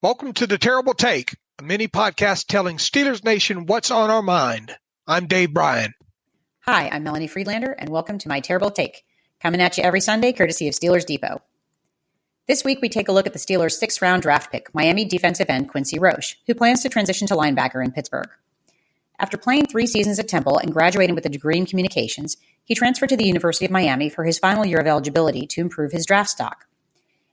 Welcome to The Terrible Take, a mini podcast telling Steelers Nation what's on our mind. I'm Dave Bryan. Hi, I'm Melanie Friedlander, and welcome to My Terrible Take, coming at you every Sunday courtesy of Steelers Depot. This week, we take a look at the Steelers' sixth-round draft pick, Miami defensive end Quincy Roche, who plans to transition to linebacker in Pittsburgh. After playing 3 seasons at Temple and graduating with a degree in communications, he transferred to the University of Miami for his final year of eligibility to improve his draft stock.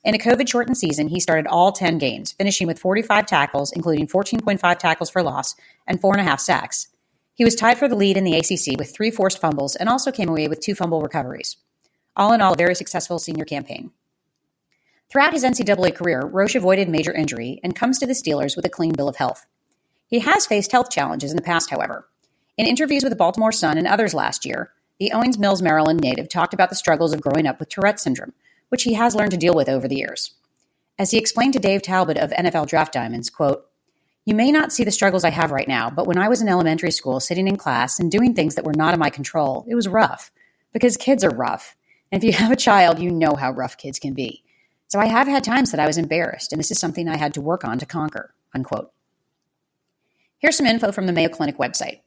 In a COVID-shortened season, he started all 10 games, finishing with 45 tackles, including 14.5 tackles for loss and 4.5 sacks. He was tied for the lead in the ACC with 3 forced fumbles and also came away with 2 fumble recoveries. All in all, a very successful senior campaign. Throughout his NCAA career, Roche avoided major injury and comes to the Steelers with a clean bill of health. He has faced health challenges in the past, however. In interviews with the Baltimore Sun and others last year, the Owens Mills, Maryland native talked about the struggles of growing up with Tourette syndrome, which he has learned to deal with over the years. As he explained to Dave Talbot of NFL Draft Diamonds, quote, "You may not see the struggles I have right now, but when I was in elementary school sitting in class and doing things that were not in my control, it was rough, because kids are rough. And if you have a child, you know how rough kids can be. So I have had times that I was embarrassed, and this is something I had to work on to conquer," unquote. Here's some info from the Mayo Clinic website.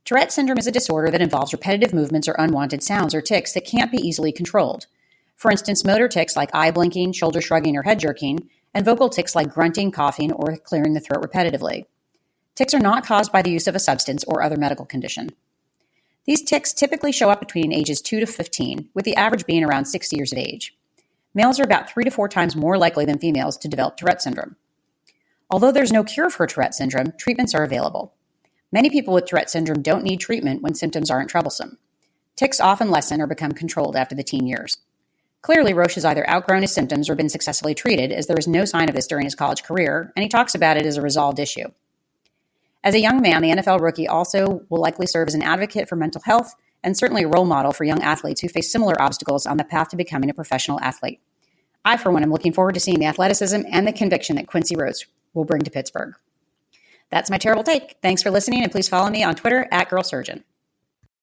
Tourette syndrome is a disorder that involves repetitive movements or unwanted sounds or tics that can't be easily controlled. For instance, motor tics like eye blinking, shoulder shrugging, or head jerking, and vocal tics like grunting, coughing, or clearing the throat repetitively. Tics are not caused by the use of a substance or other medical condition. These tics typically show up between ages 2 to 15, with the average being around 60 years of age. Males are about 3 to 4 times more likely than females to develop Tourette syndrome. Although there's no cure for Tourette syndrome, treatments are available. Many people with Tourette syndrome don't need treatment when symptoms aren't troublesome. Tics often lessen or become controlled after the teen years. Clearly, Roche has either outgrown his symptoms or been successfully treated, as there is no sign of this during his college career, and he talks about it as a resolved issue. As a young man, the NFL rookie also will likely serve as an advocate for mental health and certainly a role model for young athletes who face similar obstacles on the path to becoming a professional athlete. I, for one, am looking forward to seeing the athleticism and the conviction that Quincy Roche will bring to Pittsburgh. That's my terrible take. Thanks for listening, and please follow me on Twitter @GirlSurgeon.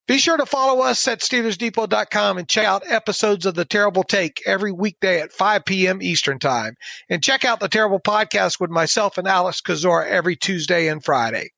Be sure to follow us at SteelersDepot.com and check out episodes of The Terrible Take every weekday at 5 p.m. Eastern Time. And check out The Terrible Podcast with myself and Alex Kozora every Tuesday and Friday.